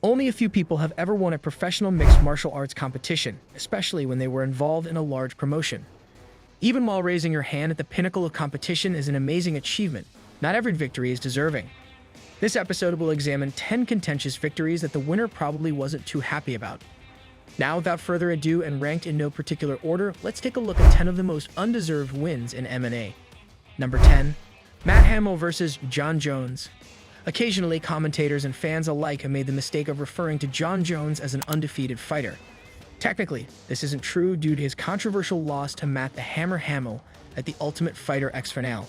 Only a few people have ever won a professional mixed martial arts competition, especially when they were involved in a large promotion. Even while raising your hand at the pinnacle of competition is an amazing achievement, not every victory is deserving. This episode will examine 10 contentious victories that the winner probably wasn't too happy about. Now, without further ado and ranked in no particular order, let's take a look at 10 of the most undeserved wins in MMA. Number 10. Matt Hamill vs. Jon Jones. Occasionally, commentators and fans alike have made the mistake of referring to Jon Jones as an undefeated fighter. Technically, this isn't true due to his controversial loss to Matt the Hammer Hamill at the Ultimate Fighter X Finale.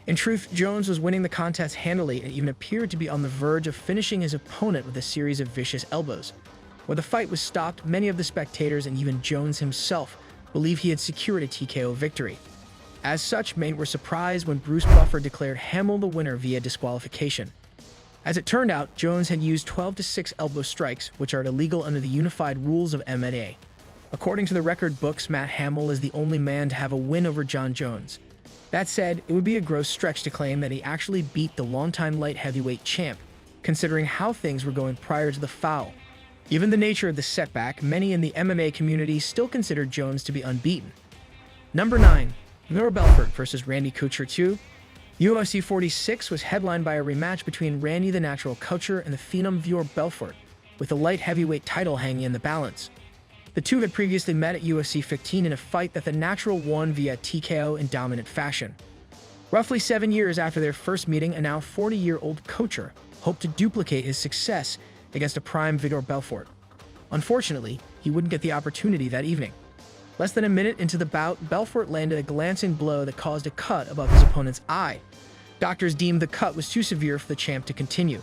In truth, Jones was winning the contest handily and even appeared to be on the verge of finishing his opponent with a series of vicious elbows. When the fight was stopped, many of the spectators and even Jones himself believed he had secured a TKO victory. As such, many were surprised when Bruce Buffer declared Hamill the winner via disqualification. As it turned out, Jones had used 12-6 elbow strikes, which are illegal under the unified rules of MMA. According to the record books, Matt Hamill is the only man to have a win over Jon Jones. That said, it would be a gross stretch to claim that he actually beat the longtime light heavyweight champ, considering how things were going prior to the foul. Given the nature of the setback, many in the MMA community still consider Jones to be unbeaten. Number 9. Belfort vs. Randy Couture 2. UFC 46 was headlined by a rematch between Randy the Natural Couture and the Phenom Belfort, with the light heavyweight title hanging in the balance. The two had previously met at UFC 15 in a fight that the Natural won via TKO in dominant fashion. Roughly 7 years after their first meeting, a now 40-year-old Couture hoped to duplicate his success against a prime Fedor Belfort. Unfortunately, he wouldn't get the opportunity that evening. Less than a minute into the bout, Belfort landed a glancing blow that caused a cut above his opponent's eye. Doctors deemed the cut was too severe for the champ to continue.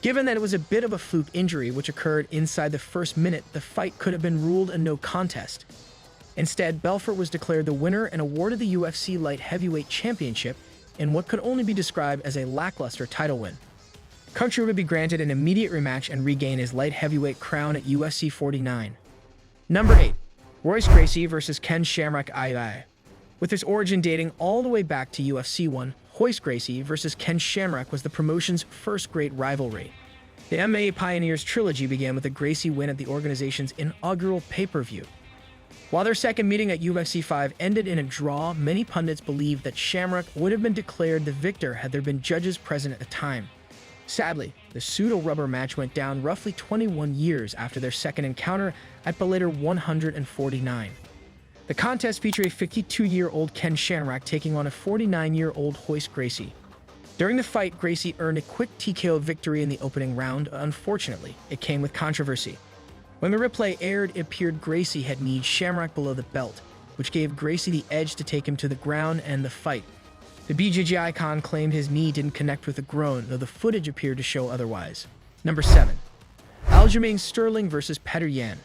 Given that it was a bit of a fluke injury which occurred inside the first minute, the fight could have been ruled a no contest. Instead, Belfort was declared the winner and awarded the UFC Light Heavyweight Championship in what could only be described as a lackluster title win. Couture would be granted an immediate rematch and regain his light heavyweight crown at UFC 49. Number 8. Gracie vs. Ken Shamrock II. With his origin dating all the way back to UFC 1, Gracie vs. Ken Shamrock was the promotion's first great rivalry. The MMA Pioneers trilogy began with a Gracie win at the organization's inaugural pay-per-view. While their second meeting at UFC 5 ended in a draw, many pundits believed that Shamrock would have been declared the victor had there been judges present at the time. Sadly, the pseudo-rubber match went down roughly 21 years after their second encounter at Bellator 149. The contest featured a 52-year-old Ken Shamrock taking on a 49-year-old Gracie. During the fight, Gracie earned a quick TKO victory in the opening round. Unfortunately, it came with controversy. When the replay aired, it appeared Gracie had kneed Shamrock below the belt, which gave Gracie the edge to take him to the ground and the fight. The BJJ icon claimed his knee didn't connect with the groin, though the footage appeared to show otherwise. Number 7. Aljamain Sterling vs. Petr Yan.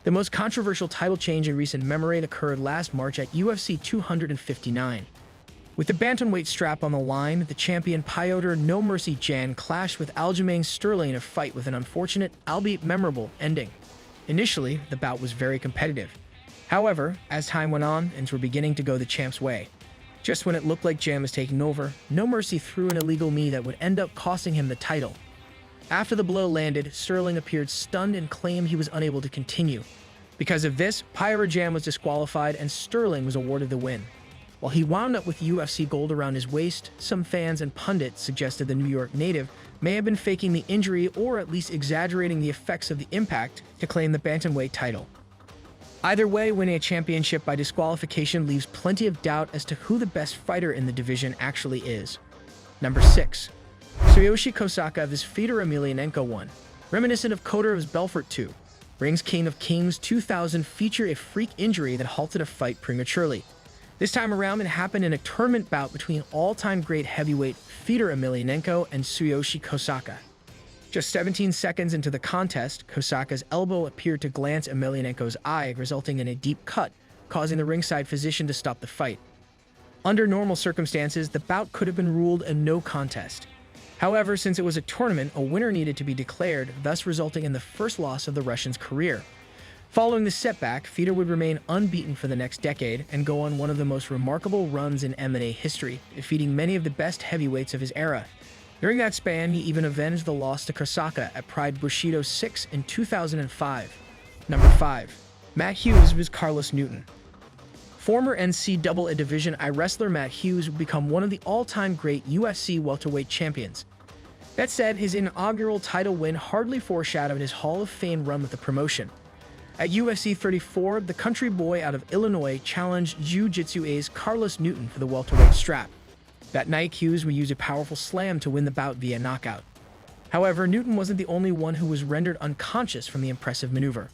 The most controversial title change in recent memory occurred last March at UFC 259. With the bantamweight strap on the line, the champion Piotr No Mercy Jan clashed with Aljamain Sterling in a fight with an unfortunate, albeit memorable, ending. Initially, the bout was very competitive. However, as time went on, things were beginning to go the champ's way. Just when it looked like Jan was taking over, No Mercy threw an illegal knee that would end up costing him the title. After the blow landed, Sterling appeared stunned and claimed he was unable to continue. Because of this, Piotr Jan was disqualified and Sterling was awarded the win. While he wound up with UFC gold around his waist, some fans and pundits suggested the New York native may have been faking the injury or at least exaggerating the effects of the impact to claim the bantamweight title. Either way, winning a championship by disqualification leaves plenty of doubt as to who the best fighter in the division actually is. Number 6. Tsuyoshi Kosaka vs. Fedor Emelianenko 1. Reminiscent of Couture vs. Belfort 2. Rings King of Kings 2000 featured a freak injury that halted a fight prematurely. This time around, it happened in a tournament bout between all-time great heavyweight Fedor Emelianenko and Tsuyoshi Kosaka. Just 17 seconds into the contest, Kosaka's elbow appeared to glance Emelianenko's eye, resulting in a deep cut, causing the ringside physician to stop the fight. Under normal circumstances, the bout could have been ruled a no contest. However, since it was a tournament, a winner needed to be declared, thus resulting in the first loss of the Russian's career. Following the setback, Fedor would remain unbeaten for the next decade and go on one of the most remarkable runs in MMA history, defeating many of the best heavyweights of his era. During that span, he even avenged the loss to Kosaka at Pride Bushido 6 in 2005. Number 5. Matt Hughes vs. Carlos Newton. Former NCAA Division I wrestler Matt Hughes would become one of the all-time great UFC welterweight champions. That said, his inaugural title win hardly foreshadowed his Hall of Fame run with the promotion. At UFC 34, the country boy out of Illinois challenged Jiu-Jitsu ace Carlos Newton for the welterweight strap. That night, Hughes would use a powerful slam to win the bout via knockout. However, Newton wasn't the only one who was rendered unconscious from the impressive maneuver.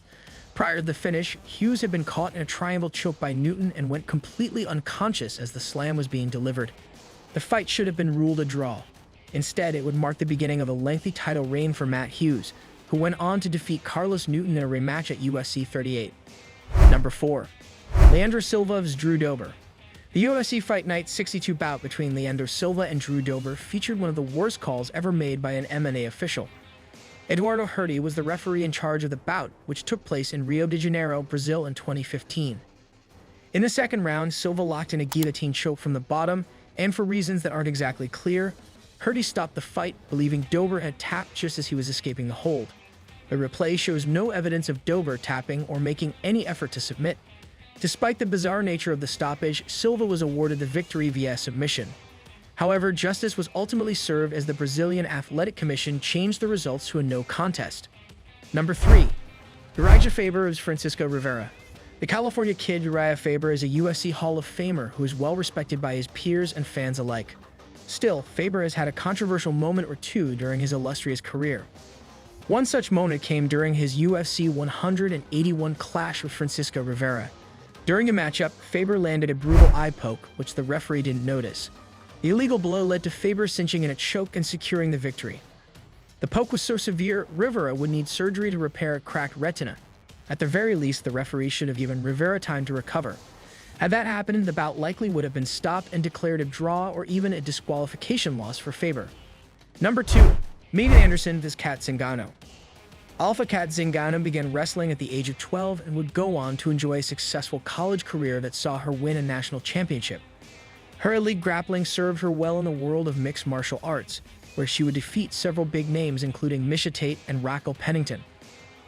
Prior to the finish, Hughes had been caught in a triangle choke by Newton and went completely unconscious as the slam was being delivered. The fight should have been ruled a draw. Instead, it would mark the beginning of a lengthy title reign for Matt Hughes, who went on to defeat Carlos Newton in a rematch at UFC 38. Number 4. Leandro Silva vs. Drew Dober. The UFC Fight Night 62 bout between Leandro Silva and Drew Dober featured one of the worst calls ever made by an MMA official. Eduardo Herty was the referee in charge of the bout, which took place in Rio de Janeiro, Brazil in 2015. In the second round, Silva locked in a guillotine choke from the bottom, and for reasons that aren't exactly clear, Herty stopped the fight, believing Dober had tapped just as he was escaping the hold. The replay shows no evidence of Dober tapping or making any effort to submit. Despite the bizarre nature of the stoppage, Silva was awarded the victory via submission. However, justice was ultimately served as the Brazilian Athletic Commission changed the results to a no contest. Number 3. Uriah Faber vs. Francisco Rivera. The California kid Uriah Faber is a UFC Hall of Famer who is well respected by his peers and fans alike. Still, Faber has had a controversial moment or two during his illustrious career. One such moment came during his UFC 181 clash with Francisco Rivera. During a matchup, Faber landed a brutal eye poke, which the referee didn't notice. The illegal blow led to Faber cinching in a choke and securing the victory. The poke was so severe, Rivera would need surgery to repair a cracked retina. At the very least, the referee should have given Rivera time to recover. Had that happened, the bout likely would have been stopped and declared a draw or even a disqualification loss for Faber. Number 2. Megan Anderson vs. Cat Zingano. Alpha Cat Zingano began wrestling at the age of 12 and would go on to enjoy a successful college career that saw her win a national championship. Her elite grappling served her well in the world of mixed martial arts, where she would defeat several big names including Misha Tate and Raquel Pennington.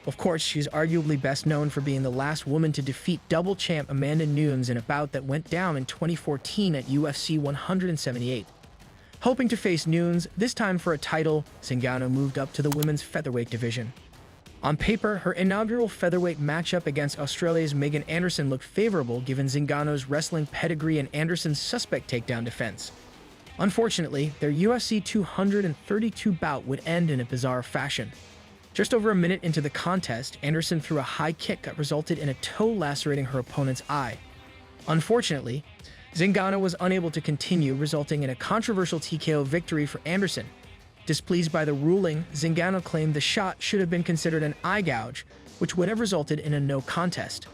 Of course, she's arguably best known for being the last woman to defeat double champ Amanda Nunes in a bout that went down in 2014 at UFC 178. Hoping to face Nunes, this time for a title, Zingano moved up to the women's featherweight division. On paper, her inaugural featherweight matchup against Australia's Megan Anderson looked favorable given Zingano's wrestling pedigree and Anderson's suspect takedown defense. Unfortunately, their UFC 232 bout would end in a bizarre fashion. Just over a minute into the contest, Anderson threw a high kick that resulted in a toe lacerating her opponent's eye. Unfortunately, Zingano was unable to continue, resulting in a controversial TKO victory for Anderson. Displeased by the ruling, Zingano claimed the shot should have been considered an eye gouge, which would have resulted in a no contest.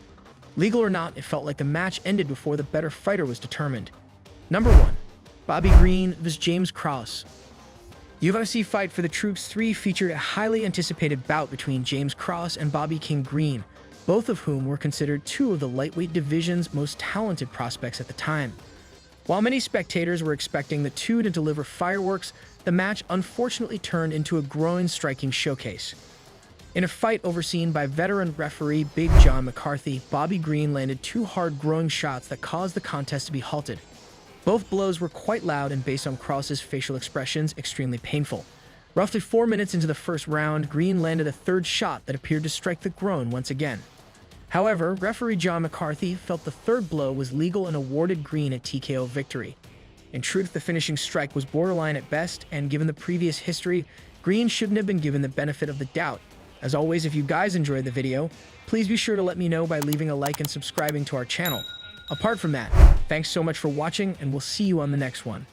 Legal or not, it felt like the match ended before the better fighter was determined. Number 1. Bobby Green vs. James Krause. UFC Fight for the Troops 3 featured a highly anticipated bout between James Krause and Bobby King Green, both of whom were considered two of the lightweight division's most talented prospects at the time. While many spectators were expecting the two to deliver fireworks, the match unfortunately turned into a groin-striking showcase. In a fight overseen by veteran referee Big John McCarthy, Bobby Green landed two hard groin shots that caused the contest to be halted. Both blows were quite loud and, based on Krause's facial expressions, extremely painful. Roughly 4 minutes into the first round, Green landed a third shot that appeared to strike the groin once again. However, referee John McCarthy felt the third blow was legal and awarded Green a TKO victory. In truth, the finishing strike was borderline at best, and given the previous history, Green shouldn't have been given the benefit of the doubt. As always, if you guys enjoyed the video, please be sure to let me know by leaving a like and subscribing to our channel. Apart from that, thanks so much for watching, and we'll see you on the next one.